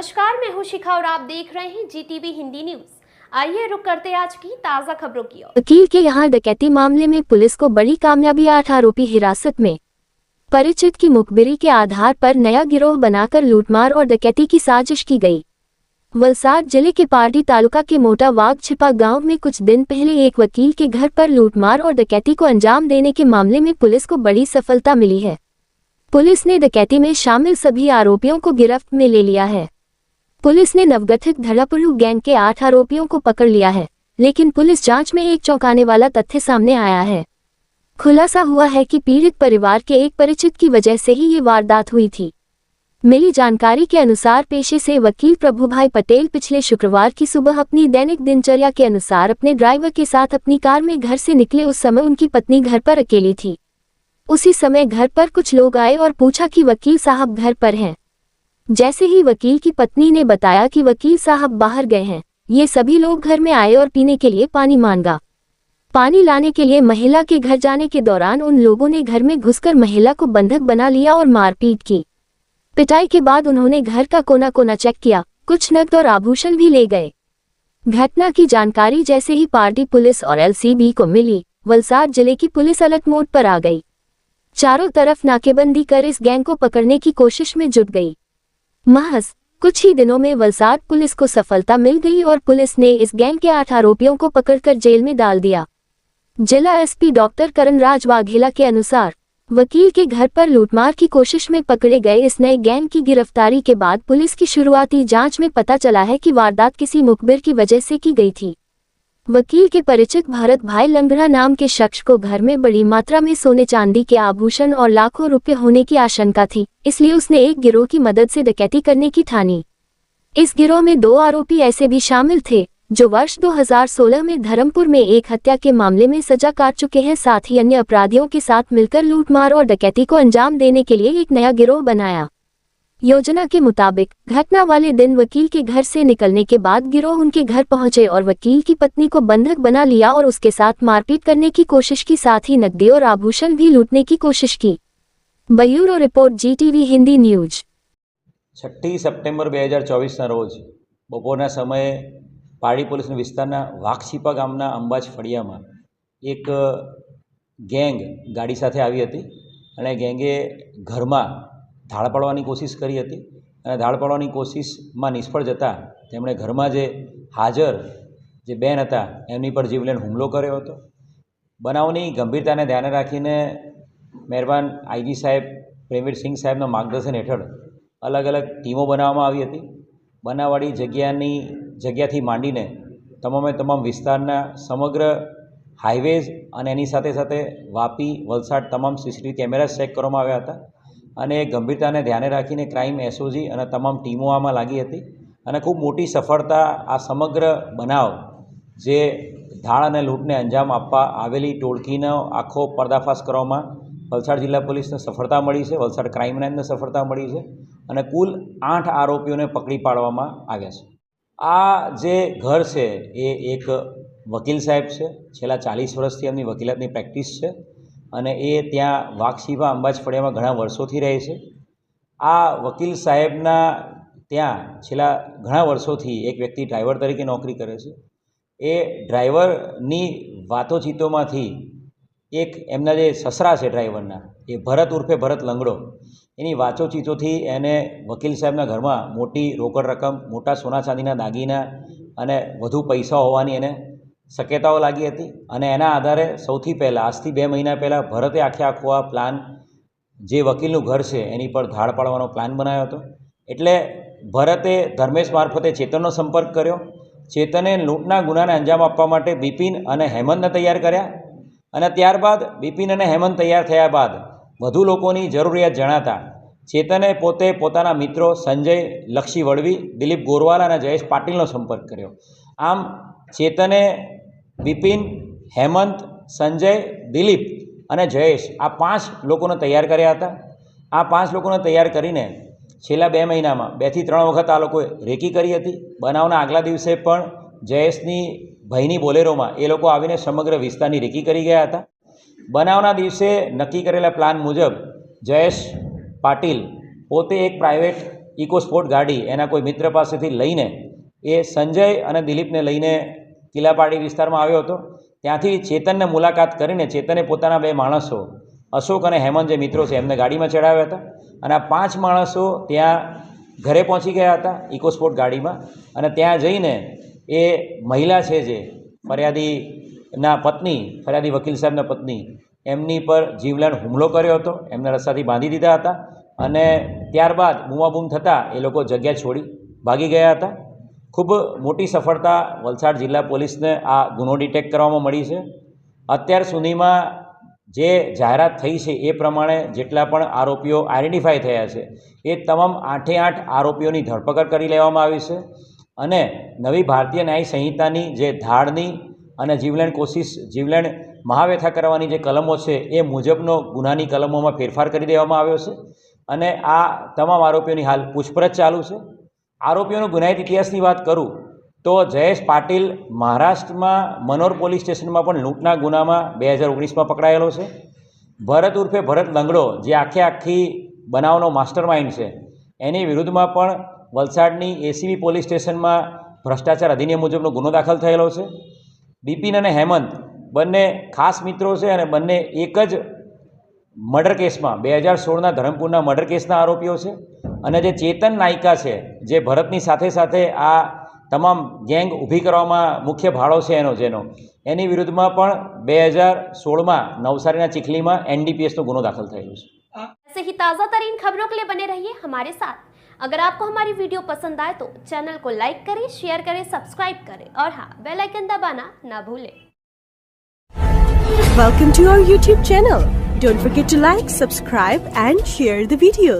नमस्कार, मैं हूं शिखा और आप देख रहे हैं जीटीवी हिंदी न्यूज। आइए रुक करते हैं आज की ताजा खबरों की ओर। वकील के यहां डकैती मामले में पुलिस को बड़ी कामयाबी, 8 आरोपी हिरासत में। परिचित की मुखबिरी के आधार पर नया गिरोह बनाकर लूटमार और डकैती की साजिश की गई। वलसाड जिले के पारडी तालुका के मोटा वाघ छिपा गांव में कुछ दिन पहले एक वकील के घर पर लूटमार और डकैती को अंजाम देने के मामले में पुलिस को बड़ी सफलता मिली है। पुलिस ने डकैती में शामिल सभी आरोपियों को गिरफ्त में ले लिया है। पुलिस ने नवगठित धड़ापुलू गैंग के 8 आरोपियों को पकड़ लिया है, लेकिन पुलिस जांच में एक चौंकाने वाला तथ्य सामने आया है। खुलासा हुआ है कि पीड़ित परिवार के एक परिचित की वजह से ही ये वारदात हुई थी। मिली जानकारी के अनुसार पेशे से वकील प्रभुभाई पटेल पिछले शुक्रवार की सुबह अपनी दैनिक दिनचर्या के अनुसार अपने ड्राइवर के साथ अपनी कार में घर से निकले। उस समय उनकी पत्नी घर पर अकेली थी। उसी समय घर पर कुछ लोग आए और पूछा कि वकील साहब घर पर हैं। जैसे ही वकील की पत्नी ने बताया कि वकील साहब बाहर गए हैं, ये सभी लोग घर में आए और पीने के लिए पानी मांगा। पानी लाने के लिए महिला के घर जाने के दौरान उन लोगों ने घर में घुसकर महिला को बंधक बना लिया और मारपीट की। पिटाई के बाद उन्होंने घर का कोना कोना चेक किया, कुछ नकद और आभूषण भी ले गए। घटना की जानकारी जैसे ही पार्टी पुलिस और एलसीबी को मिली, वलसाड जिले की पुलिस अलर्ट मोड पर आ गई। चारों तरफ नाकेबंदी कर इस गैंग को पकड़ने की कोशिश में जुट गई। महज कुछ ही दिनों में वलसाड पुलिस को सफलता मिल गई और पुलिस ने इस गैंग के 8 आरोपियों को पकड़कर जेल में डाल दिया। जिला एसपी डॉक्टर करणराज वाघेला के अनुसार वकील के घर पर लूटमार की कोशिश में पकड़े गए इस नए गैंग की गिरफ्तारी के बाद पुलिस की शुरुआती जांच में पता चला है कि वारदात किसी मुखबिर की वजह से की गई थी। वकील के परिचित भारत भाई लंगड़ा नाम के शख्स को घर में बड़ी मात्रा में सोने चांदी के आभूषण और लाखों रुपए होने की आशंका थी, इसलिए उसने एक गिरोह की मदद से डकैती करने की ठानी। इस गिरोह में 2 आरोपी ऐसे भी शामिल थे जो वर्ष 2016 में धर्मपुर में एक हत्या के मामले में सजा काट चुके हैं। साथ ही अन्य अपराधियों के साथ मिलकर लूटमार और डकैती को अंजाम देने के लिए एक नया गिरोह बनाया। योजना के मुताबिक घटना वाले दिन वकील के घर से निकलने के बाद गिरोह उनके घर पहुंचे और वकील की पत्नी को बंधक बना लिया और उसके साथ मारपीट करने की कोशिश की, साथ ही नकदी और आभूषण भी लूटने की कोशिश की। Bureau report, Zee TV Hindi news. 6 September 2024 રોજ બપોરના સમયે પારડી પોલીસ વિસ્તારના વાઘછીપા ગામના અંબાજ ફળિયામાં એક ગેંગ ગાડી સાથે આવી હતી અને ગેંગે ઘરમાં ધાડ પાડવાની કોશિશ કરી હતી અને ધાડ પાડવાની કોશિશમાં નિષ્ફળ જતાં તેમણે ઘરમાં જે હાજર જે બેન હતા એમની પર જીવલેણ હુમલો કર્યો હતો। બનાવની ગંભીરતાને ધ્યાને રાખીને મહેરબાન આઈજી સાહેબ પ્રેમવીર સિંહ સાહેબના માર્ગદર્શન હેઠળ अलग अलग टीमों बनाववामां आवी हती। बनाववाड़ी जग्याथी मांडीने तमामे तमाम विस्तारना समग्र हाईवेज अने एनी साथे साथे वापी वलसाड तमाम सीसीटीवी केमेराज चेक करवामां आव्या हता अने गंभीरताने ध्याने राखीने क्राइम एसओजी अने तमाम टीमों आमां लागी हती अने खूब मोटी सफलता आ समग्र बनाव जे धाड़ अने लूंटने अंजाम आपवा आवेली टोळकीनो आखो पर्दाफाश करवामां वलसाड जिला पुलिस ने सफलता मळी है। वलसाड क्राइम ब्रांच ने सफलता मळी है और कुल 8 आरोपीओं ने पकड़ी पाड़वामां आव्या छे। आ जे घर है ये एक वकील साहेब है, छेल्ला 40 वर्षथी एमनी वकीलातनी प्रेक्टिस है अने ए त्यां वाघछीपा अंबाज फळियामां घणा वर्षोथी रहे छे। आ वकील साहेबना त्यां छेल्ला घणा वर्षोथी एक व्यक्ति ड्राइवर तरीके नौकरी करे छे। ए ड्राइवरनी वातोचीतोमांथी एक एमना जे ससरा है ड्राइवरना ए भरत उर्फे भरत लंगड़ो एनी वातोचीतोथी एने वकील साहेबना घर में मोटी रोकड़ रकम, मोटा सोना चांदीना दागीना अने वधु पैसा होवानी एने शक्यताओ लागी हती अने एना आधारे सौथी पहला आजथी 2 महीना पहला भरते आखे आखो आ प्लान जे वकीलनुं घर है एनी पर धाड़ पाड़वानो प्लान बनाव्यो हतो। एटले भरते धर्मेश मार्फते चेतननो संपर्क कर्यो। चेतने लूंटना गुनाने अंजाम आपवा माटे बिपिन अने हेमंतने तैयार कर्या અને ત્યારબાદ બિપિન અને હેમંત તૈયાર થયા બાદ વધુ લોકોની જરૂરિયાત જણાતા ચેતને પોતે પોતાના મિત્રો સંજય લક્ષી વળવી, દિલીપ ગોરવાલા અને જયેશ પાટીલનો સંપર્ક કર્યો। આમ ચેતને બિપિન, હેમંત, સંજય, દિલીપ અને જયેશ આ 5 લોકોને તૈયાર કર્યા હતા। આ 5 લોકોને તૈયાર કરીને છેલ્લા 2 મહિનામાં 2 થી 3 વખત આ લોકોએ રેકી કરી હતી। બનાવના આગલા દિવસે પણ જયેશની ભાઈની બોલેરોમાં એ લોકો આવીને સમગ્ર વિસ્તારની રેકી કરી ગયા હતા। બનાવના દિવસે નક્કી કરેલા પ્લાન મુજબ જયેશ પાટીલ પોતે એક પ્રાઇવેટ ઇકોસ્પોર્ટ ગાડી એના કોઈ મિત્ર પાસેથી લઈને એ સંજય અને દિલીપને લઈને કિલ્લાપાડી વિસ્તારમાં આવ્યો હતો. ત્યાંથી ચેતનને મુલાકાત કરીને ચેતને પોતાના 2 માણસો અશોક અને હેમંત જે મિત્રો છે એમને ગાડીમાં ચડાવ્યા હતા અને આ 5 માણસો ત્યાં ઘરે પહોંચી ગયા હતા ઇકોસ્પોર્ટ ગાડીમાં. અને ત્યાં જઈને એ મહિલા છે જે ફરિયાદીના પત્ની, ફરિયાદી વકીલ સાહેબના પત્ની, એમની પર જીવલેણ હુમલો કર્યો હતો. એમને રસ્સાથી બાંધી દીધા હતા અને ત્યારબાદ બૂમાબૂમ થતાં એ લોકો જગ્યા છોડી ભાગી ગયા હતા. ખૂબ મોટી સફળતા વલસાડ જિલ્લા પોલીસને આ ગુનો ડિટેક્ટ કરવામાં મળી છે. અત્યાર સુધીમાં જે જાહેરાત થઈ છે એ પ્રમાણે જેટલા પણ આરોપીઓ આઈડેન્ટિફાઈ થયા છે એ તમામ 8 આરોપીઓની ધરપકડ કરી લેવામાં આવી છે અને નવી ભારતીય ન્યાય સંહિતાની જે ધાડની અને જીવલેણ મહાવ્યથા કરવાની જે કલમો છે એ મુજબનો ગુનાની કલમોમાં ફેરફાર કરી દેવામાં આવ્યો છે અને આ તમામ આરોપીઓની હાલ પૂછપરછ ચાલુ છે. આરોપીઓનો ગુનાહિત ઇતિહાસની વાત કરું તો જયેશ પાટીલ મહારાષ્ટ્રમાં મનોર પોલીસ સ્ટેશનમાં પણ લૂંટના ગુનામાં 2019માં પકડાયેલો છે. ભરત ઉર્ફે ભરત લંગડો જે આખી બનાવનો માસ્ટર માઇન્ડ છે એની વિરુદ્ધમાં પણ વલસાડની એસીબી પોલીસ સ્ટેશનમાં ભ્રષ્ટાચાર અધિનિયમ મુજબનો ગુનો દાખલ થયેલો છે. બિપિન અને હેમંત બંને ખાસ મિત્રો છે અને બંને એક જ મર્ડર કેસમાં 2016ના ધરમપુરના મર્ડર કેસના આરોપીઓ છે. અને જે ચેતન નાયકા છે જે ભરતની સાથે સાથે આ તમામ ગેંગ ઊભી કરવામાં મુખ્ય ભાડો છે એની વિરુદ્ધમાં પણ 2016માં નવસારીના ચીખલીમાં એનડીપીએસનો ગુનો દાખલ થયેલો છે. ऐसे ही ताज़ा तरीन खबरों के लिए बने रहिए हमारे साथ. अगर आपको हमारी वीडियो पसंद आए तो चैनल को लाइक करें, शेयर करें, सब्सक्राइब करें और हाँ, बेल आइकन दबाना ना भूलें. Welcome to our YouTube channel. Don't forget to like, subscribe and share the videos.